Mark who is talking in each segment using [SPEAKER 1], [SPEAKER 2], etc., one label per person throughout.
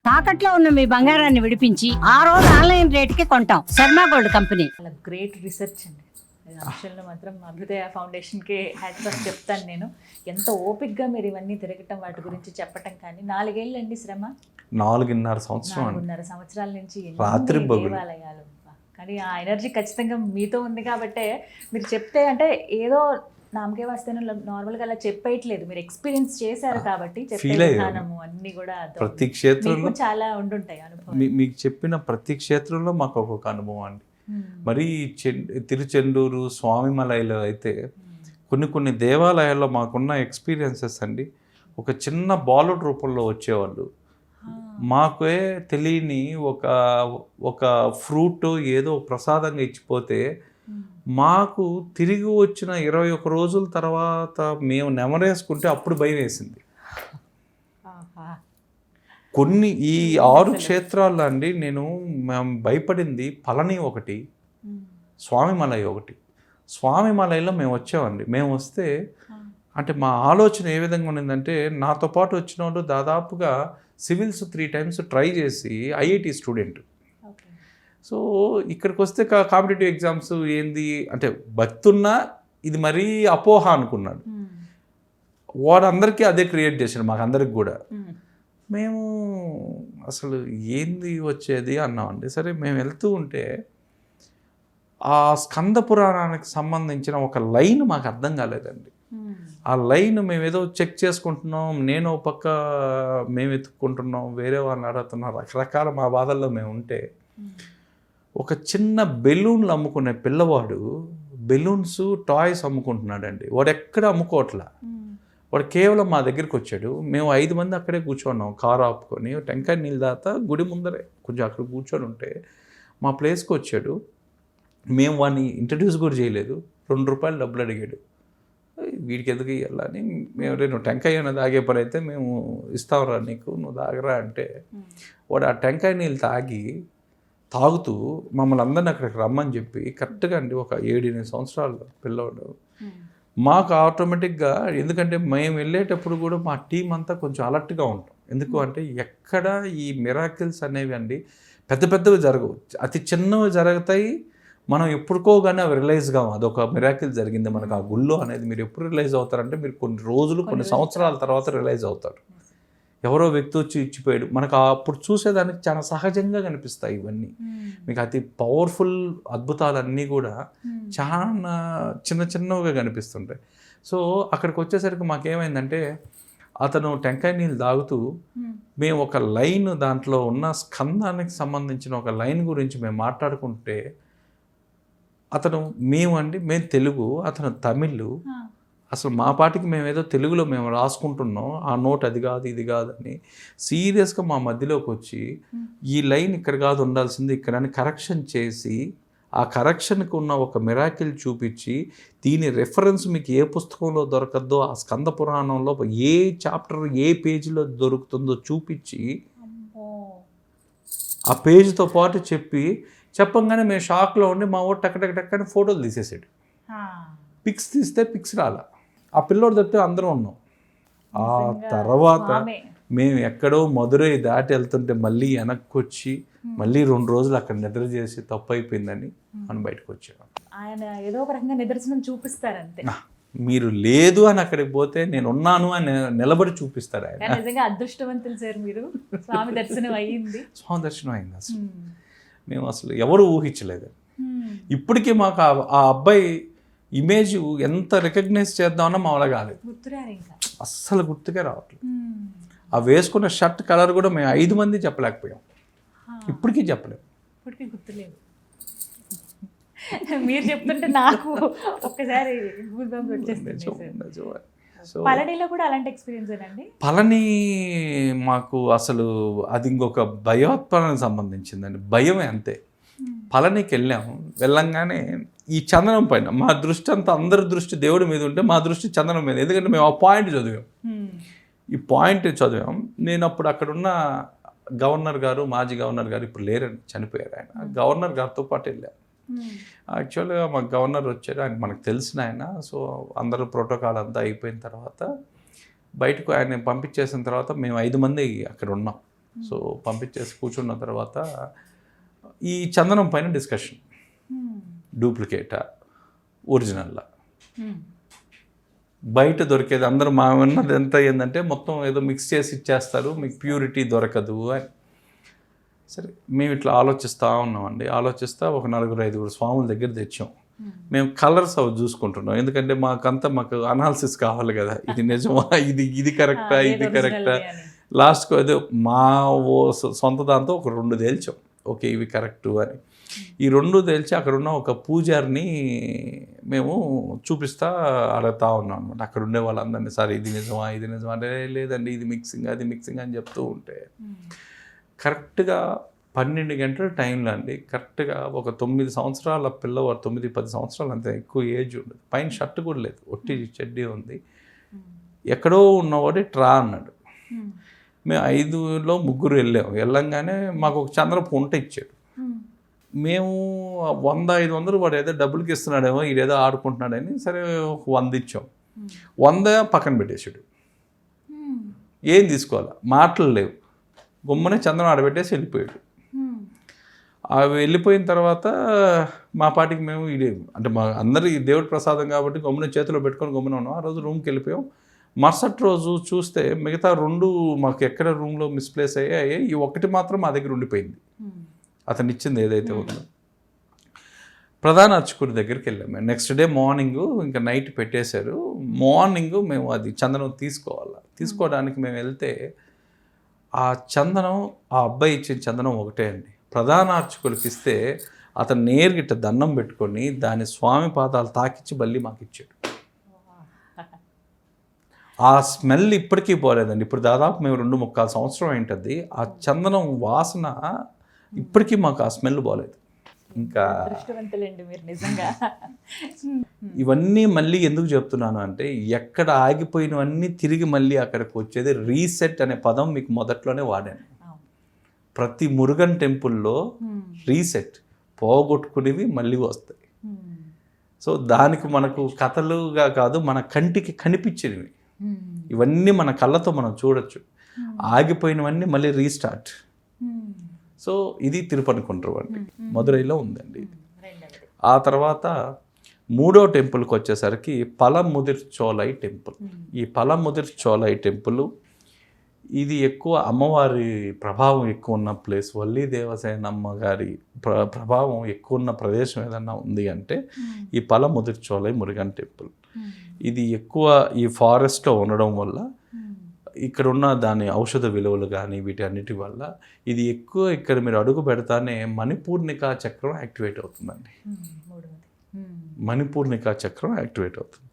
[SPEAKER 1] తాకట్లో ఉన్న మీ బంగారాన్ని విడిపించి ఆ రోజు ఆన్లైన్ రేటుకి కొంటాం. Sharma gold company.
[SPEAKER 2] Great research అండి. అంశంలో మాత్రం అభ్యుదయ ఫౌండేషన్కి హ్యాట్స్ ఆఫ్ చెప్తాను నేను. ఎంత ఓపిక్గా మీరు ఇవన్నీ తిరగటం, వాటి గురించి చెప్పటం. కానీ 4 ఏళ్ళు అండి శ్రమ.
[SPEAKER 3] 4.5 సంవత్సరం
[SPEAKER 2] 4.5 సంవత్సరాల నుంచి
[SPEAKER 3] రాత్రి
[SPEAKER 2] దేవాలయాలు. కానీ ఆ ఎనర్జీ ఖచ్చితంగా మీతో ఉంది కాబట్టే మీరు చెప్తే, అంటే ఏదో నామకే వస్తేనే నార్మల్గా అలా చెప్పేయట్లేదు, మీరు ఎక్స్పీరియన్స్ చేశారు కాబట్టి చెప్పే విధానము అన్ని కూడా
[SPEAKER 3] ప్రతి క్షేత్రంలో
[SPEAKER 2] చాలా ఉండుంటాయి అనుభవం.
[SPEAKER 3] మీకు చెప్పిన ప్రతి క్షేత్రంలో మాకు ఒక్కొక్క అనుభవం అండి. మరి తిరుచెండూరు, స్వామిమలైలో అయితే కొన్ని దేవాలయాల్లో మాకున్న ఎక్స్పీరియన్సెస్ అండి. ఒక చిన్న బాలుడు రూపంలో వచ్చేవాళ్ళు, మాకే తెలియని ఒక ఫ్రూట్ ఏదో ప్రసాదంగా ఇచ్చిపోతే మాకు తిరిగి వచ్చిన 21 రోజుల తర్వాత మేము నెమరేసుకుంటే అప్పుడు భయం వేసింది. కొన్ని ఈ 6 క్షేత్రాల్లో అండి మేము భయపడింది పళని ఒకటి, స్వామిమలై ఒకటి. స్వామిమలైలో మేము వచ్చామండి. మేము వస్తే అంటే మా ఆలోచన ఏ విధంగా ఉండిందంటే, నాతో పాటు వచ్చిన వాళ్ళు దాదాపుగా సివిల్స్ 3 times ట్రై చేసి ఐఐటి స్టూడెంట్. సో ఇక్కడికి వస్తే కాంపిటేటివ్ ఎగ్జామ్స్ ఏంది అంటే భక్తున్నా ఇది మరీ అపోహ అనుకున్నాడు. వాడందరికీ అదే క్రియేట్ చేశాడు, మాకు అందరికి కూడా. మేము అసలు ఏంది వచ్చేది అన్నామండి. సరే మేము వెళ్తూ ఉంటే ఆ స్కంద పురాణానికి సంబంధించిన ఒక లైన్ మాకు అర్థం కాలేదండి. ఆ లైన్ మేము ఏదో చెక్ చేసుకుంటున్నాం, నేను పక్క మేము ఎత్తుక్కుంటున్నాం, వేరే వాళ్ళని అడుగుతున్నాం, రకరకాల మా బాధల్లో మేము ఉంటే ఒక చిన్న బెలూన్లు అమ్ముకునే పిల్లవాడు బెలూన్స్, టాయ్స్ అమ్ముకుంటున్నాడండి. వాడు ఎక్కడ అమ్ముకోవట్లా, వాడు కేవలం మా దగ్గరికి వచ్చాడు. మేము 5 మంది అక్కడే కూర్చోన్నాం, కారు ఆపుకొని టెంకాయ నీళ్ళ దాత గుడి ముందరే కొంచెం అక్కడ కూర్చొని ఉంటే మా ప్లేస్కి వచ్చాడు. మేము వాడిని ఇంట్రడ్యూస్ కూడా చేయలేదు. 2 రూపాయలు డబ్బులు అడిగాడు. వీడికి ఎందుకు ఇవ్వాలని మేము, నువ్వు టెంకాయ అయినా తాగే పని అయితే మేము ఇస్తాంరా నీకు, నువ్వు తాగరా అంటే వాడు ఆ టెంకాయ నీళ్ళు తాగుతూ మమ్మల్ని అందరిని అక్కడికి రమ్మని చెప్పి, కరెక్ట్గా అండి ఒక 7-8 సంవత్సరాల పిల్లవాడు. మాకు ఆటోమేటిక్గా, ఎందుకంటే మేము వెళ్ళేటప్పుడు కూడా మా టీం అంతా కొంచెం అలర్ట్గా ఉంటాం. ఎందుకు అంటే ఎక్కడ ఈ మిరాకిల్స్ అనేవి అండి పెద్ద పెద్దవి జరగవు, అతి చిన్నవి జరుగుతాయి. మనం ఎప్పుడుకో కానీ అవి రిలైజ్ కావు అదొక మిరాకిల్ జరిగింది మనకు ఆ గుళ్ళో అనేది. మీరు ఎప్పుడు రిలైజ్ అవుతారంటే మీరు కొన్ని రోజులు, కొన్ని సంవత్సరాల తర్వాత రిలైజ్ అవుతారు. ఎవరో వ్యక్తి వచ్చి ఇచ్చిపోయాడు మనకు, అప్పుడు చూసేదానికి చాలా సహజంగా కనిపిస్తాయి ఇవన్నీ. మీకు అతి పవర్ఫుల్ అద్భుతాలన్నీ కూడా చాలా చిన్నగా కనిపిస్తుంటాయి. సో అక్కడికి వచ్చేసరికి మాకేమైందంటే, అతను టెంకాయ నీళ్ళు తాగుతూ మేము ఒక లైన్, దాంట్లో ఉన్న స్కందానికి సంబంధించిన ఒక లైన్ గురించి మేము మాట్లాడుకుంటే, మేము తెలుగు, అతను తమిళ్. అసలు మా పాటికి మేము ఏదో తెలుగులో మేము రాసుకుంటున్నాం, ఆ నోట్ అది కాదు ఇది కాదని సీరియస్గా మా మధ్యలోకి వచ్చి ఈ లైన్ ఇక్కడ కాదు ఉండాల్సింది ఇక్కడ అని కరెక్షన్ చేసి, ఆ కరెక్షన్కి ఉన్న ఒక మిరాకిల్ చూపించి, దీని రెఫరెన్స్ మీకు ఏ పుస్తకంలో దొరకద్దో, ఆ స్కంద పురాణంలో ఏ చాప్టర్ ఏ పేజీలో దొరుకుతుందో చూపించి, ఆ పేజీతో పాటు చెప్పంగానే మేము షాక్లో ఉండి మా ఓటు టక్కని ఫోటోలు తీసేసాడు. పిక్స్ తీస్తే పిక్స్ రాలా. ఆ పిల్లోడు తప్పితే అందరం ఉన్నాం. ఆ తర్వాత మేము ఎక్కడో మధురై దాటి వెళ్తుంటే మళ్ళీ వెనక్కి వచ్చి మళ్ళీ 2 రోజులు అక్కడ నిద్ర చేసి తప్పు అయిపోయిందని మనం బయటకు వచ్చాము.
[SPEAKER 2] ఆయన ఏదో ఒక రకంగా నిదర్శనం చూపిస్తారంతే.
[SPEAKER 3] మీరు లేదు అని అక్కడికి పోతే నేను ఉన్నాను అని నిలబడి చూపిస్తారు ఆయన.
[SPEAKER 2] నిజంగా అదృష్టవంతులు సార్ మీరు. స్వామి దర్శనం అయ్యింది.
[SPEAKER 3] స్వామి దర్శనం అయింది. అసలు మేము అసలు ఎవరు ఊహించలేదు. ఇప్పటికీ మాకు ఆ అబ్బాయి ఇమేజ్ ఎంత రికగ్నైజ్ చేద్దామన్నా మా వల్ల కాలేదు, అస్సలు గుర్తుకే రావట్లేదు. ఆ వేసుకున్న షర్ట్ కలర్ కూడా మేము 5 మంది చెప్పలేకపోయాం, ఇప్పటికీ చెప్పలేము.
[SPEAKER 2] ఇప్పటికీ గుర్తులేదు. మీరు చెప్తుంటే నాకు ఒక్కసారి పళనిలో కూడా అలాంటి ఎక్స్పీరియన్స్ అండి.
[SPEAKER 3] పళని మాకు అసలు అది ఇంకొక భయోత్పన్నకు సంబంధించిందండి, భయమే అంతే. పళనికి వెళ్ళంగానే ఈ చందనం పైన మా దృష్టి అంతా, అందరి దృష్టి దేవుడి మీద ఉంటే మా దృష్టి చందనం మీద. ఎందుకంటే మేము ఆ పాయింట్ చదివాం. నేను అప్పుడు అక్కడున్న గవర్నర్ గారు, మాజీ గవర్నర్ గారు, ఇప్పుడు లేరని చనిపోయారు ఆయన, గవర్నర్ గారితో పాటు వెళ్ళాను. యాక్చువల్గా మా గవర్నర్ వచ్చాడు, ఆయన మనకు తెలిసిన ఆయన. సో అందరూ ప్రోటోకాల్ అంతా అయిపోయిన తర్వాత బయటకు ఆయన పంపించేసిన తర్వాత మేము 5 మంది అక్కడ ఉన్నాం. సో పంపించేసి కూర్చున్న తర్వాత ఈ చందనం పైన డిస్కషన్, డూప్లికేటా ఒరిజినల్లా. బయట దొరికేది అందరూ మా ఉన్నది ఎంత ఏంటంటే మొత్తం ఏదో మిక్స్ చేసి ఇచ్చేస్తారు, మీకు ప్యూరిటీ దొరకదు అని. సరే మేము ఇట్లా ఆలోచిస్తూ ఉన్నామండి. ఆలోచిస్తా ఒక 4-5 స్వాముల దగ్గర తెచ్చాం. మేము కలర్స్ అవి చూసుకుంటున్నాం, ఎందుకంటే మాకు అనాలిసిస్ కావాలి కదా, ఇది నిజమా, ఇది కరెక్టా, ఇది కరెక్టా. లాస్ట్కు అదే మా సొంత దాంతో ఒక 2 తేల్చాం, ఓకే ఇవి కరెక్టు అని. ఈ 2 తేల్చి అక్కడున్న ఒక పూజారిని మేము చూపిస్తా అడుగుతా ఉన్నాం అనమాట. అక్కడ ఉండే వాళ్ళందరినీ, సార్ ఇది నిజమా, ఇది నిజమా అంటే లేదండి ఇది మిక్సింగ్, అది మిక్సింగ్ అని చెప్తూ ఉంటే కరెక్ట్గా 12 గంటల టైంలో అండి, కరెక్ట్గా ఒక 9 సంవత్సరాల పిల్లవాడు, 9-10 సంవత్సరాలు అంతే, ఎక్కువ ఏజ్ ఉండదు, పైన షర్ట్ కూడా లేదు, ఒట్టి చెడ్డీ ఉంది. ఎక్కడో ఉన్నవాడే ట్రా అన్నాడు. మేము 5లో 3 వెళ్ళంగానే మాకు ఒక చంద్రపు ఉంట ఇచ్చాడు. మేము 100-500 వాడు ఏదో డబ్బులకి ఇస్తున్నాడేమో, ఈడేదో ఆడుకుంటున్నాడని సరే 100 ఇచ్చాం. 100 పక్కన పెట్టేసాడు. ఏం తీసుకోవాలా, మాటలు లేవు, గుమ్మనే చంద్రం ఆడబెట్టేసి వెళ్ళిపోయాడు. అవి వెళ్ళిపోయిన తర్వాత మా పాటికి మేము ఇదే అంటే మా అందరి దేవుడి ప్రసాదం కాబట్టి గమ్మున చేతిలో పెట్టుకొని గమ్మున ఉన్నాం. ఆ రోజు రూమ్కి వెళ్ళిపోయాం. మరుసటి రోజు చూస్తే మిగతా 2 మాకు ఎక్కడ రూమ్లో మిస్ప్లేస్ అయ్యాయి, ఈ ఒకటి మాత్రం మా దగ్గర ఉండిపోయింది, అతను ఇచ్చింది ఏదైతే ఉందో. ప్రధాన అర్చకుడి దగ్గరికి వెళ్ళాము. నెక్స్ట్ డే మార్నింగ్, ఇంకా నైట్ పెట్టేశారు. మార్నింగ్ మేము అది చందనం తీసుకోవడానికి మేము వెళ్తే ఆ చందనం, ఆ అబ్బాయి ఇచ్చిన చందనం ఒకటే అండి. ప్రధాన అర్చకుడికి ఇస్తే అతను నేరుగిట్ట దండం పెట్టుకొని దాని స్వామి పాదాలు తాకిచ్చి మళ్ళీ మాకు ఇచ్చాడు. ఆ స్మెల్ ఇప్పటికీ పోలేదండి. ఇప్పుడు దాదాపు మేము 2-3 సంవత్సరం ఏంటది, ఆ చందనం వాసన ఇప్పటికీ మాకు ఆ స్మెల్ పోలేదు. ఇంకా
[SPEAKER 2] మీరు నిజంగా.
[SPEAKER 3] ఇవన్నీ మళ్ళీ ఎందుకు చెప్తున్నాను అంటే, ఎక్కడ ఆగిపోయినవన్నీ తిరిగి మళ్ళీ అక్కడికి వచ్చేది. రీసెట్ అనే పదం మీకు మొదట్లోనే వాడాను. ప్రతి మురుగన్ టెంపుల్లో రీసెట్, పోగొట్టుకునేవి మళ్ళీ వస్తాయి. సో దానికి మనకు కథలుగా కాదు, మన కంటికి కనిపించేవి ఇవన్నీ మన కళ్ళతో మనం చూడొచ్చు. ఆగిపోయినవన్నీ మళ్ళీ రీస్టార్ట్. సో ఇది తిరుపతికుంట్రు అండి, మదురైలో ఉందండి. ఆ తర్వాత 3వ టెంపుల్కి వచ్చేసరికి పలముదిర్ చోలై టెంపుల్. ఈ పలముదిర్ చోలై టెంపుల్ ఇది ఎక్కువ అమ్మవారి ప్రభావం ఎక్కువ ఉన్న ప్లేస్. వల్లి దేవసేనమ్మ గారి ప్రభావం ఎక్కువ ఉన్న ప్రదేశం ఏదన్నా ఉంది అంటే ఈ పలముదిర్ చోలై మురుగన్ టెంపుల్. ఇది ఎక్కువ ఈ ఫారెస్ట్లో ఉండడం వల్ల, ఇక్కడ ఉన్న దాని ఔషధ విలువలు కానీ వీటి అన్నిటి వల్ల ఇది ఎక్కువ ఇక్కడ మీరు అడుగు పెడతానే మణిపూర్ణికా చక్రం యాక్టివేట్ అవుతుందండి. మణిపూర్ణికా చక్రం యాక్టివేట్ అవుతుంది.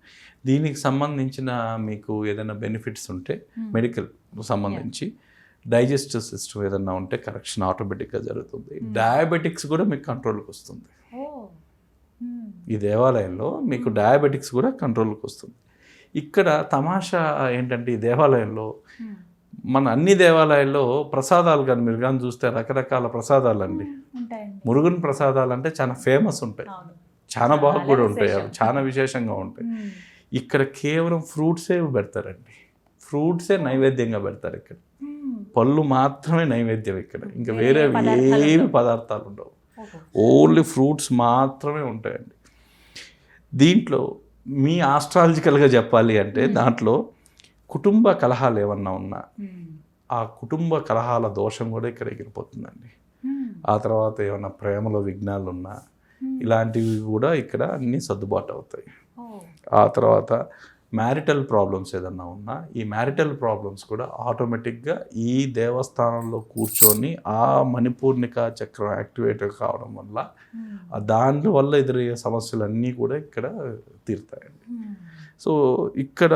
[SPEAKER 3] దీనికి సంబంధించిన మీకు ఏదైనా బెనిఫిట్స్ ఉంటే మెడికల్ సంబంధించి, డైజెస్టివ్ సిస్టమ్ ఏదైనా ఉంటే కరెక్షన్ ఆటోమేటిక్గా జరుగుతుంది. డయాబెటిక్స్ కూడా మీకు కంట్రోల్కి వస్తుంది. ఈ దేవాలయంలో మీకు డయాబెటిక్స్ కూడా కంట్రోల్కి వస్తుంది. ఇక్కడ తమాషా ఏంటంటే, ఈ దేవాలయంలో మన అన్ని దేవాలయాల్లో ప్రసాదాలు కానీ మీరు కానీ చూస్తే రకరకాల ప్రసాదాలు అండి. మురుగన్ ప్రసాదాలు అంటే చాలా ఫేమస్ ఉంటాయి, చాలా బాగా కూడా ఉంటాయి, అవి చాలా విశేషంగా ఉంటాయి. ఇక్కడ కేవలం ఫ్రూట్సే పెడతారండి. ఫ్రూట్సే నైవేద్యంగా పెడతారు ఇక్కడ. పళ్ళు మాత్రమే నైవేద్యం ఇక్కడ, ఇంకా వేరే ఏమి పదార్థాలు ఉండవు. ఓన్లీ ఫ్రూట్స్ మాత్రమే ఉంటాయండి. దీంట్లో మీ ఆస్ట్రాలజికల్గా చెప్పాలి అంటే దాంట్లో కుటుంబ కలహాలు ఏమన్నా ఉన్నా ఆ కుటుంబ కలహాల దోషం కూడా ఇక్కడ ఎగిరిపోతుందండి. ఆ తర్వాత ఏమన్నా ప్రేమలో విఘ్నాలు ఉన్నా ఇలాంటివి కూడా ఇక్కడ అన్నీ సర్దుబాటు అవుతాయి. ఆ తర్వాత మ్యారిటల్ ప్రాబ్లమ్స్ ఏదన్నా ఉన్నా ఈ మ్యారిటల్ ప్రాబ్లమ్స్ కూడా ఆటోమేటిక్గా ఈ దేవస్థానంలో కూర్చొని ఆ మణిపూర్ణికా చక్రం యాక్టివేట్ కావడం వల్ల దానివల్ల ఎదురయ్యే సమస్యలన్నీ కూడా ఇక్కడ తీరుతాయండి. సో ఇక్కడ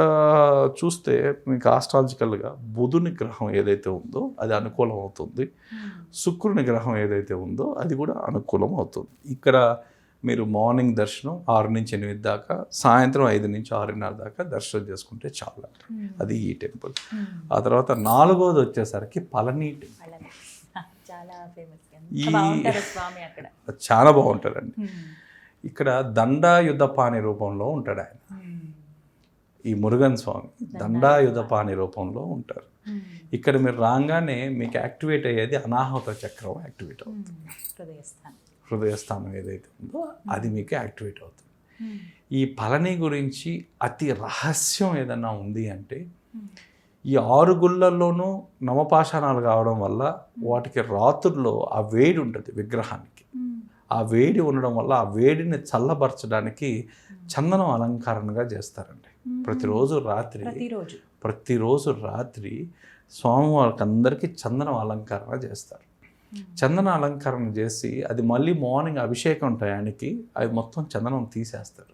[SPEAKER 3] చూస్తే మీకు ఆస్ట్రాలజికల్గా బుధుని గ్రహం ఏదైతే ఉందో అది అనుకూలం అవుతుంది, శుక్రుని గ్రహం ఏదైతే ఉందో అది కూడా అనుకూలం అవుతుంది. ఇక్కడ మీరు మార్నింగ్ దర్శనం 6 నుంచి 8 దాకా, సాయంత్రం 5 నుంచి 6:30 దాకా దర్శనం చేసుకుంటే చాలా. అది ఈ టెంపుల్. ఆ తర్వాత 4వది వచ్చేసరికి పళని టెంపుల్. చాలా బాగుంటారండి. ఇక్కడ దండాయుధపాణి రూపంలో ఉంటాడు ఆయన. ఈ మురుగన్ స్వామి దండాయుధపాణి రూపంలో ఉంటారు. ఇక్కడ మీరు రాగానే మీకు యాక్టివేట్ అయ్యేది అనాహత చక్రం యాక్టివేట్ అవుతుంది. హృదయస్థానం ఏదైతే ఉందో అది మీకు యాక్టివేట్ అవుతుంది. ఈ పళని గురించి అతి రహస్యం ఏదన్నా ఉంది అంటే, ఈ 6 గుళ్ళల్లోనూ నవపాషాణాలు కావడం వల్ల వాటికి రాత్రుల్లో ఆ వేడి ఉంటుంది విగ్రహానికి. ఆ వేడి ఉండడం వల్ల ఆ వేడిని చల్లబరచడానికి చందనం అలంకరణగా చేస్తారండి. ప్రతిరోజు రాత్రి స్వామివారికి అందరికీ చందనం అలంకరణ చేస్తారు. చందన అలంకరణ చేసి అది మళ్ళీ మార్నింగ్ అభిషేకం టయానికి అవి మొత్తం చందనం తీసేస్తారు.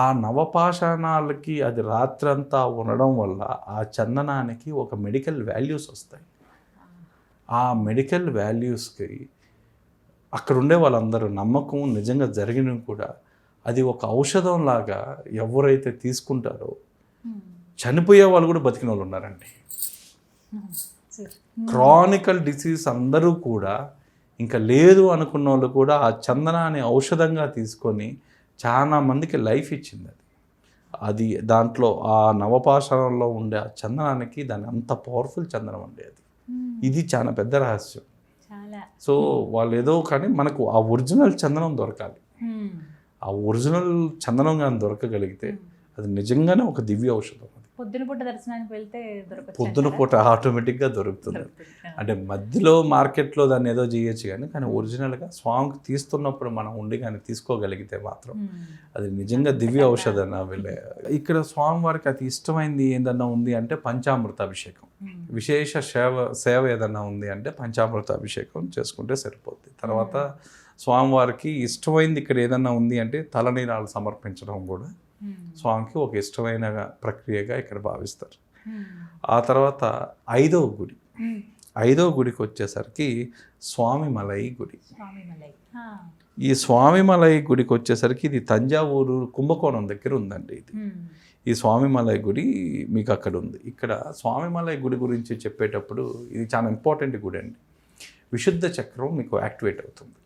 [SPEAKER 3] ఆ నవపాషాణాలకి అది రాత్రంతా ఉండడం వల్ల ఆ చందనానికి ఒక మెడికల్ వాల్యూస్ వస్తాయి. ఆ మెడికల్ వాల్యూస్కి అక్కడ ఉండే వాళ్ళందరూ నమ్మకం నిజంగా జరిగినవి కూడా అది ఒక ఔషధం లాగా ఎవరైతే తీసుకుంటారో చనిపోయే వాళ్ళు కూడా బతికిన వాళ్ళు ఉన్నారండి. క్రానికల్ డిసీజ్ అందరూ కూడా ఇంకా లేదు అనుకున్న వాళ్ళు కూడా ఆ చందనాన్ని ఔషధంగా తీసుకొని చాలా మందికి లైఫ్ ఇచ్చింది. అది దాంట్లో ఆ నవపాషాణంలో ఉండే ఆ చందనానికి దాని అంత పవర్ఫుల్ చందనం అండి అది. ఇది చాలా పెద్ద రహస్యం. సో వాళ్ళు ఏదో కానీ మనకు ఆ ఒరిజినల్ చందనం దొరకాలి. ఆ ఒరిజినల్ చందనం కానీ దొరకగలిగితే అది నిజంగానే ఒక దివ్య ఔషధం.
[SPEAKER 2] పొద్దున పూట దర్శనానికి వెళ్తే
[SPEAKER 3] పొద్దున పూట ఆటోమేటిక్గా దొరుకుతుంది. అంటే మధ్యలో మార్కెట్లో దాన్ని ఏదో చేయొచ్చు కానీ ఒరిజినల్గా స్వామికి తీస్తున్నప్పుడు మనం ఉండి కానీ తీసుకోగలిగితే మాత్రం అది నిజంగా దివ్య ఔషధం. వెళ్ళే ఇక్కడ స్వామివారికి అతి ఇష్టమైంది ఏదన్నా ఉంది అంటే పంచామృత అభిషేకం. విశేష సేవ ఏదన్నా ఉంది అంటే పంచామృత అభిషేకం చేసుకుంటే సరిపోద్ది. తర్వాత స్వామివారికి ఇష్టమైంది ఇక్కడ ఏదన్నా ఉంది అంటే తలనీరాలు సమర్పించడం కూడా స్వామికి ఒక ఇష్టమైన ప్రక్రియగా ఇక్కడ భావిస్తారు. ఆ తర్వాత 5వ గుడికి వచ్చేసరికి స్వామిమలై గుడి. ఈ స్వామిమలై గుడికి వచ్చేసరికి ఇది తంజావూరు కుంభకోణం దగ్గర ఉందండి. ఈ స్వామిమలై గుడి మీకు అక్కడ ఉంది. ఇక్కడ స్వామిమలై గుడి గురించి చెప్పేటప్పుడు ఇది చాలా ఇంపార్టెంట్ గుడి అండి. విశుద్ధ చక్రం మీకు యాక్టివేట్ అవుతుంది.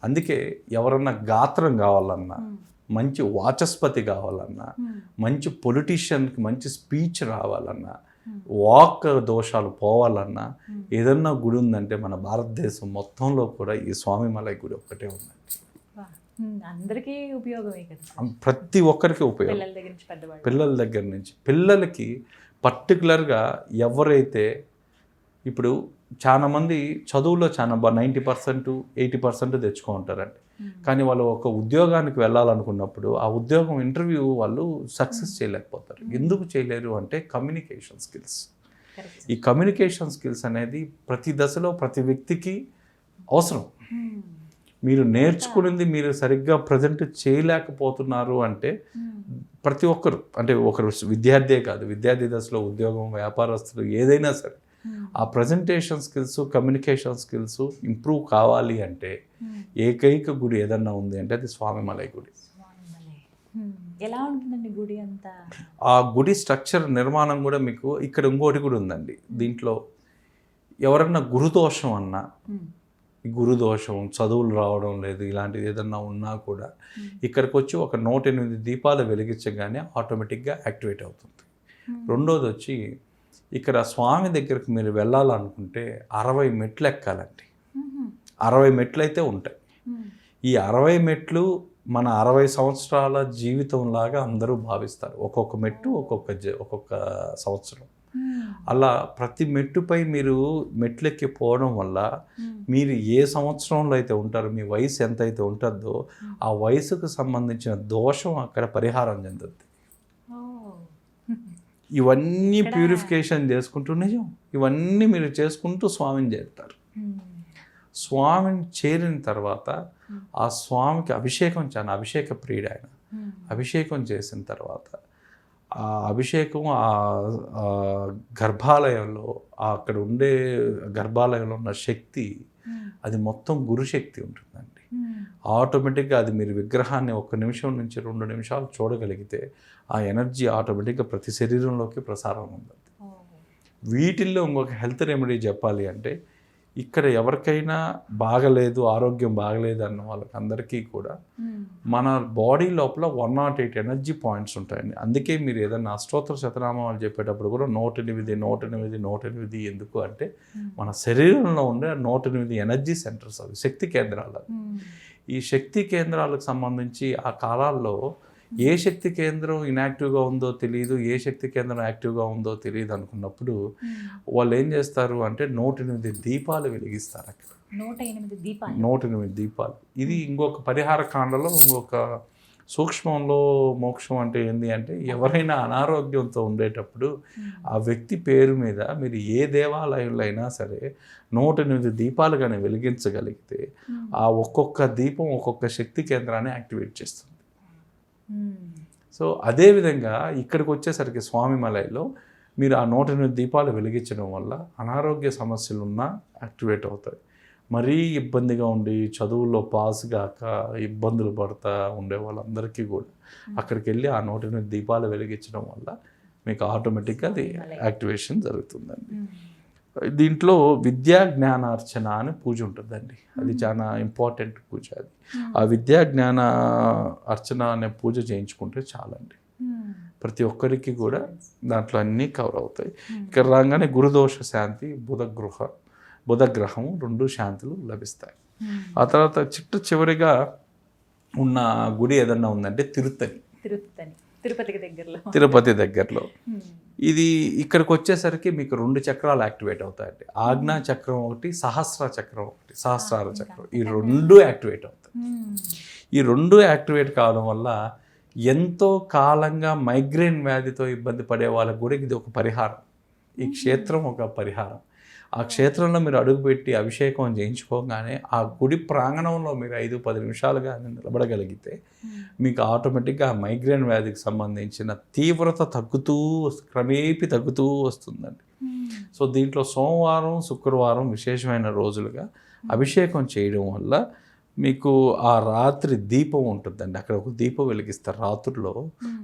[SPEAKER 3] అందుకే ఎవరన్నా గాత్రం కావాలన్నా, మంచి వాచస్పతి కావాలన్నా, మంచి పొలిటీషియన్కి మంచి స్పీచ్ రావాలన్నా, వాక్ దోషాలు పోవాలన్నా ఏదన్నా గుడి ఉందంటే మన భారతదేశం మొత్తంలో కూడా ఈ స్వామిమలై గుడి ఒక్కటే ఉందండి.
[SPEAKER 2] అందరికీ ఉపయోగమే కదా,
[SPEAKER 3] ప్రతి ఒక్కరికి ఉపయోగం. పిల్లల దగ్గర నుంచి పిల్లలకి పర్టికులర్గా ఎవరైతే ఇప్పుడు చాలామంది చదువులో చాలా 90%, 80% తెచ్చుకో ఉంటారండి. కానీ వాళ్ళు ఒక ఉద్యోగానికి వెళ్ళాలనుకున్నప్పుడు ఆ ఉద్యోగం ఇంటర్వ్యూ వాళ్ళు సక్సెస్ చేయలేకపోతారు. ఎందుకు చేయలేరు అంటే కమ్యూనికేషన్ స్కిల్స్. ఈ కమ్యూనికేషన్ స్కిల్స్ అనేది ప్రతి దశలో ప్రతి వ్యక్తికి అవసరం. మీరు నేర్చుకునేది మీరు సరిగ్గా ప్రజెంట్ చేయలేకపోతున్నారు అంటే ప్రతి ఒక్కరు, అంటే ఒకరు విద్యార్థే కాదు, విద్యార్థి దశలో ఉద్యోగం, వ్యాపారస్తులు ఏదైనా సరే ఆ presentation skills, communication skills improve కావాలి అంటే ఏకైక గుడి ఏదన్నా ఉంది అంటే అది స్వామిమలై గుడి.
[SPEAKER 2] ఎలా ఉంటుందండి గుడి అంతా?
[SPEAKER 3] ఆ గుడి స్ట్రక్చర్ నిర్మాణం కూడా మీకు ఇక్కడ ఇంకోటి కూడా ఉందండి. దీంట్లో ఎవరన్నా గురుదోషం అన్నా, గురుదోషం, చదువులు రావడం లేదు, ఇలాంటిది ఏదన్నా ఉన్నా కూడా ఇక్కడికి వచ్చి ఒక 108 దీపాలు వెలిగించగానే ఆటోమేటిక్గా యాక్టివేట్ అవుతుంది. రెండోది వచ్చి ఇక్కడ స్వామి దగ్గరికి మీరు వెళ్ళాలనుకుంటే 60 మెట్లు ఎక్కాలండి. 60 మెట్లు అయితే ఉంటాయి. ఈ 60 మెట్లు మన 60 సంవత్సరాల జీవితంలాగా అందరూ భావిస్తారు. ఒక్కొక్క మెట్టు ఒక్కొక్క సంవత్సరం. అలా ప్రతి మెట్టుపై మీరు మెట్లెక్కి పోవడం వల్ల మీరు ఏ సంవత్సరంలో అయితే ఉంటారో, మీ వయసు ఎంత అయితే ఉంటుందో ఆ వయసుకు సంబంధించిన దోషం అక్కడ పరిహారం చెందుద్ది. ఇవన్నీ ప్యూరిఫికేషన్ చేసుకుంటూ నిజం ఇవన్నీ మీరు చేసుకుంటూ స్వామిని చేరుతారు. స్వామిని చేరిన తర్వాత ఆ స్వామికి అభిషేకం, చాలా అభిషేక ప్రియుడు ఆయన. అభిషేకం చేసిన తర్వాత ఆ అభిషేకం ఆ గర్భాలయంలో, అక్కడ ఉండే గర్భాలయంలో ఉన్న శక్తి అది మొత్తం గురుశక్తి ఉంటుందండి. ఆటోమేటిక్గా అది మీరు విగ్రహాన్ని 1 నిమిషం నుంచి 2 నిమిషాలు చూడగలిగితే ఆ ఎనర్జీ ఆటోమేటిక్గా ప్రతి శరీరంలోకి ప్రసారం ఉంటుంది. వీటిల్లో ఇంకొక హెల్త్ రెమెడీ చెప్పాలి అంటే ఇక్కడ ఎవరికైనా బాగలేదు, ఆరోగ్యం బాగలేదు అన్న వాళ్ళకి అందరికీ కూడా మన బాడీ లోపల 108 ఎనర్జీ పాయింట్స్ ఉంటాయండి. అందుకే మీరు ఏదైనా అష్టోత్తర శతనామాలు చెప్పేటప్పుడు కూడా 108 ఎందుకు అంటే మన శరీరంలో ఉండే 108 ఎనర్జీ సెంటర్స్, అవి శక్తి కేంద్రాలు. ఈ శక్తి కేంద్రాలకు సంబంధించి ఆ కాలాల్లో ఏ శక్తి కేంద్రం ఇన్యాక్టివ్గా ఉందో తెలియదు, ఏ శక్తి కేంద్రం యాక్టివ్గా ఉందో తెలియదు అనుకున్నప్పుడు వాళ్ళు ఏం చేస్తారు అంటే 108 దీపాలు వెలిగిస్తారు అక్కడ. 108 దీపాలు. ఇది ఇంకొక పరిహార కాండలో ఇంకొక సూక్ష్మంలో మోక్షం అంటే ఏంటి అంటే, ఎవరైనా అనారోగ్యంతో ఉండేటప్పుడు ఆ వ్యక్తి పేరు మీద మీరు ఏ దేవాలయంలో అయినా సరే 108 దీపాలు కానీ వెలిగించగలిగితే ఆ ఒక్కొక్క దీపం ఒక్కొక్క శక్తి కేంద్రాన్ని యాక్టివేట్ చేస్తుంది. సో అదేవిధంగా ఇక్కడికి వచ్చేసరికి స్వామిమలైలో మీరు ఆ 108 దీపాలు వెలిగించడం వల్ల అనారోగ్య సమస్యలు ఉన్నా యాక్టివేట్ అవుతాయి. మరీ ఇబ్బందిగా ఉండి చదువుల్లో పాస్ కాక ఇబ్బందులు పడుతూ ఉండే వాళ్ళందరికీ కూడా అక్కడికి వెళ్ళి ఆ 108 దీపాలు వెలిగించడం వల్ల మీకు ఆటోమేటిక్గా అది యాక్టివేషన్ జరుగుతుందండి. దీంట్లో విద్యా జ్ఞానార్చన అని పూజ ఉంటుందండి. అది చాలా ఇంపార్టెంట్ పూజ. అది ఆ విద్యా జ్ఞాన అర్చన అనే పూజ చేయించుకుంటే చాలండి. ప్రతి ఒక్కరికి కూడా దాంట్లో అన్నీ కవర్ అవుతాయి. ఇక్కడ రాగానే గురుదోష శాంతి, బుధగ్రహము 2 శాంతులు లభిస్తాయి. ఆ తర్వాత చివరిగా ఉన్న గుడి ఏదన్నా ఉందంటే తిరుపతి దగ్గరలో. ఇది ఇక్కడికి వచ్చేసరికి మీకు 2 చక్రాలు యాక్టివేట్ అవుతాయండి. ఆజ్ఞా చక్రం ఒకటి, సహస్రార చక్రం. ఈ 2 యాక్టివేట్ అవుతాయి. ఈ 2 యాక్టివేట్ కావడం వల్ల ఎంతో కాలంగా మైగ్రేన్ వ్యాధితో ఇబ్బంది పడే వాళ్ళకు కూడా ఇది ఒక పరిహారం. ఈ క్షేత్రం ఒక పరిహారం. ఆ క్షేత్రంలో మీరు అడుగుపెట్టి అభిషేకం చేయించుకోగానే ఆ గుడి ప్రాంగణంలో మీరు 5-10 నిమిషాలుగా నిలబడగలిగితే మీకు ఆటోమేటిక్గా ఆ మైగ్రేన్ వ్యాధికి సంబంధించిన తీవ్రత క్రమేపీ తగ్గుతూ వస్తుందండి. సో దీంట్లో సోమవారం, శుక్రవారం విశేషమైన రోజులుగా అభిషేకం చేయడం వల్ల మీకు ఆ రాత్రి దీపం ఉంటుందండి. అక్కడ ఒక దీపం వెలిగిస్తారు రాత్రుల్లో.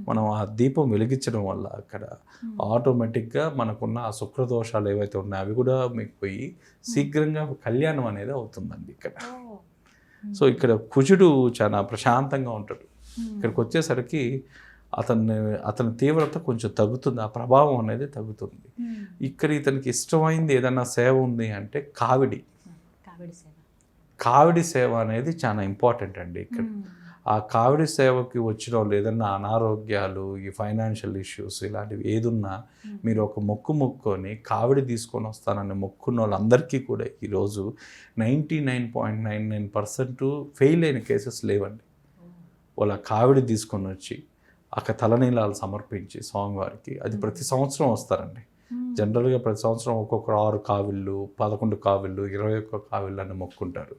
[SPEAKER 3] మనం ఆ దీపం వెలిగించడం వల్ల అక్కడ ఆటోమేటిక్గా మనకున్న ఆ శుక్రదోషాలు ఏవైతే ఉన్నాయో అవి కూడా మీకు పోయి శీఘ్రంగా కళ్యాణం అనేది అవుతుందండి ఇక్కడ. సో ఇక్కడ కుజుడు చాలా ప్రశాంతంగా ఉంటాడు. ఇక్కడికి వచ్చేసరికి అతని తీవ్రత కొంచెం తగ్గుతుంది, ఆ ప్రభావం అనేది తగ్గుతుంది. ఇక్కడ ఇతనికి ఇష్టమైంది ఏదైనా సేవ ఉంది అంటే కావిడి సేవ అనేది చాలా ఇంపార్టెంట్ అండి. ఇక్కడ ఆ కావిడి సేవకి వచ్చిన వాళ్ళు ఏదన్నా అనారోగ్యాలు, ఈ ఫైనాన్షియల్ ఇష్యూస్ ఇలాంటివి ఏదున్నా మీరు ఒక మొక్కుకొని కావిడి తీసుకొని వస్తానని మొక్కున్న వాళ్ళందరికీ కూడా ఈరోజు 99.99% ఫెయిల్ అయిన కేసెస్ లేవండి. వాళ్ళ కావిడి తీసుకొని వచ్చి అక్కడ తలనీలాలు సమర్పించి స్వామివారికి, అది ప్రతి సంవత్సరం వస్తారండి. జనరల్గా ప్రతి సంవత్సరం ఒక్కొక్కరు 6 కావిళ్ళు, 11 కావిళ్ళు, 21 కావిళ్ళు అని మొక్కుంటారు.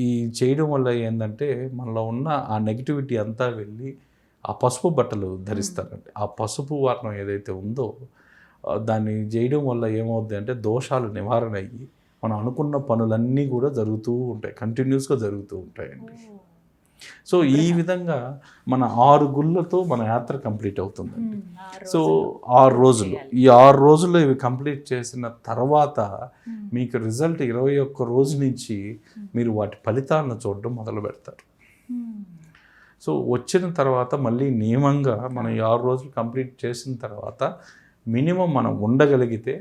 [SPEAKER 3] ఈ చేయడం వల్ల ఏంటంటే మనలో ఉన్న ఆ నెగిటివిటీ అంతా వెళ్ళి ఆ పసుపు బట్టలు ధరిస్తారండి. ఆ పసుపు వర్ణం ఏదైతే ఉందో దాన్ని చేయడం వల్ల ఏమవుద్ది అంటే దోషాలు నివారణ అయ్యి మనం అనుకున్న పనులన్నీ కూడా జరుగుతూ ఉంటాయి, కంటిన్యూస్గా జరుగుతూ ఉంటాయండి. సో ఈ విధంగా మన 6 గుళ్ళతో మన యాత్ర కంప్లీట్ అవుతుందండి. సో 6 రోజులు, ఈ 6 రోజుల్లో ఇవి కంప్లీట్ చేసిన తర్వాత మీకు రిజల్ట్ 21 రోజు నుంచి మీరు వాటి ఫలితాలను చూడడం మొదలు పెడతారు. సో వచ్చిన తర్వాత మళ్ళీ నియమంగా మనం ఈ 6 రోజులు కంప్లీట్ చేసిన తర్వాత మినిమం మనం ఉండగలిగితే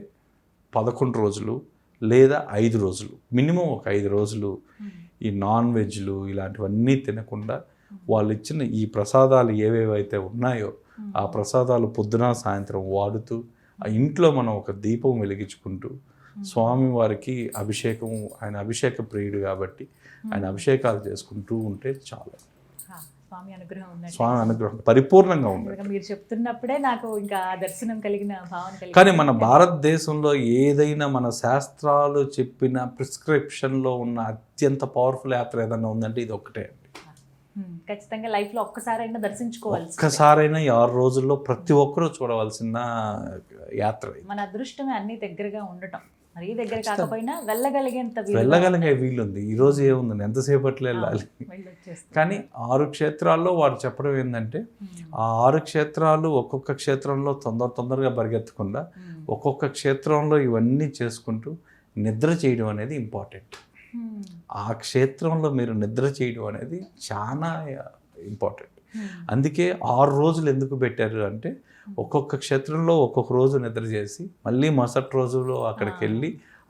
[SPEAKER 3] 11 రోజులు లేదా 5 రోజులు, మినిమం ఒక 5 రోజులు ఈ నాన్ వెజ్లు ఇలాంటివన్నీ తినకుండా వాళ్ళు ఇచ్చిన ఈ ప్రసాదాలు ఏవేవైతే ఉన్నాయో ఆ ప్రసాదాలు పొద్దున సాయంత్రం వాడుతూ ఆ ఇంట్లో మనం ఒక దీపం వెలిగించుకుంటూ స్వామివారికి అభిషేకం, ఆయన అభిషేక ప్రియుడు కాబట్టి ఆయన అభిషేకాలు చేసుకుంటూ ఉంటే చాలు. స్వామి అనుగ్రహం పరిపూర్ణంగా ఉంది.
[SPEAKER 2] మీరు చెప్తున్నప్పుడే నాకు ఇంకా దర్శనం కలిగిన భావన.
[SPEAKER 3] కానీ మన భారతదేశంలో ఏదైనా మన శాస్త్రాలు చెప్పిన ప్రిస్క్రిప్షన్లో ఉన్న అత్యంత పవర్ఫుల్ యాత్ర ఏదైనా ఉందంటే ఇది ఒక్కటే అండి.
[SPEAKER 2] ఖచ్చితంగా లైఫ్లో ఒక్కసారైనా దర్శించుకోవాలి.
[SPEAKER 3] ఒక్కసారైనా 6 రోజుల్లో ప్రతి ఒక్కరూ చూడవలసిన యాత్ర.
[SPEAKER 2] మన అదృష్టమే అన్ని దగ్గరగా ఉండటం. మరీ దగ్గర కాకపోయినా
[SPEAKER 3] వెళ్ళగలిగే వీలుంది. ఈరోజు ఏముందండి, ఎంతసేపట్లో వెళ్ళాలి. కానీ 6 క్షేత్రాల్లో వారు చెప్పడం ఏంటంటే ఆ 6 క్షేత్రాలు ఒక్కొక్క క్షేత్రంలో తొందరగా పరిగెత్తకుండా ఒక్కొక్క క్షేత్రంలో ఇవన్నీ చేసుకుంటూ నిద్ర చేయడం అనేది ఇంపార్టెంట్. ఆ క్షేత్రంలో మీరు నిద్ర చేయడం అనేది చాలా ఇంపార్టెంట్. అందుకే 6 రోజులు ఎందుకు పెట్టారు అంటే ఒక్కొక్క క్షేత్రంలో ఒక్కొక్క రోజు నిద్ర చేసి మళ్ళీ మరుసటి రోజులో అక్కడికి వెళ్ళి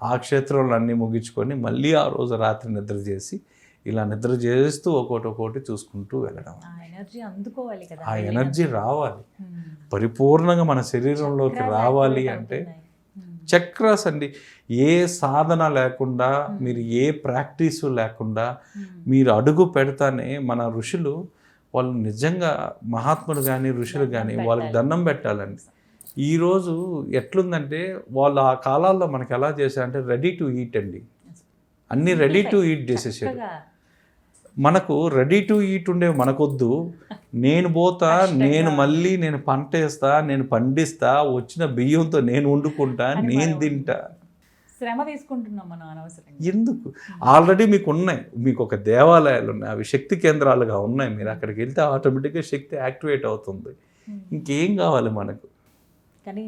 [SPEAKER 3] ఆ క్షేత్రంలో అన్నీ ముగించుకొని మళ్ళీ ఆ రోజు రాత్రి నిద్ర చేసి ఇలా నిద్ర చేస్తూ ఒక్కొక్కటి చూసుకుంటూ వెళ్ళడం.
[SPEAKER 2] ఆ ఎనర్జీ అందుకోవాలి కదా,
[SPEAKER 3] ఆ ఎనర్జీ రావాలి, పరిపూర్ణంగా మన శరీరంలోకి రావాలి అంటే చక్రాస్ అండి. ఏ సాధన లేకుండా మీరు ఏ ప్రాక్టీసు లేకుండా మీరు అడుగు పెడతానే మన ఋషులు వాళ్ళు నిజంగా మహాత్ములు కానీ ఋషులు కానీ వాళ్ళకి దండం పెట్టాలండి. ఈరోజు ఎట్లుందంటే వాళ్ళు ఆ కాలాల్లో మనకి ఎలా చేశారంటే రెడీ టు ఈట్ అండి, అన్నీ రెడీ టు ఈట్ చేసేసారు. మనకు రెడీ టు ఈట్ ఉండే మనకొద్దు, నేను పోతా, నేను పంట వేస్తా, నేను పండిస్తా, వచ్చిన బియ్యంతో నేను వండుకుంటా, నేను తింటా.
[SPEAKER 2] శ్రమ తీసుకుంటున్నాం మనం అనవసరంగా.
[SPEAKER 3] ఎందుకు? ఆల్రెడీ మీకు ఉన్నాయి, మీకు ఒక దేవాలయాలు ఉన్నాయి, అవి శక్తి కేంద్రాలుగా ఉన్నాయి. మీరు అక్కడికి వెళ్తే ఆటోమేటిక్గా శక్తి యాక్టివేట్ అవుతుంది. ఇంకేం కావాలి మనకు?
[SPEAKER 2] కానీ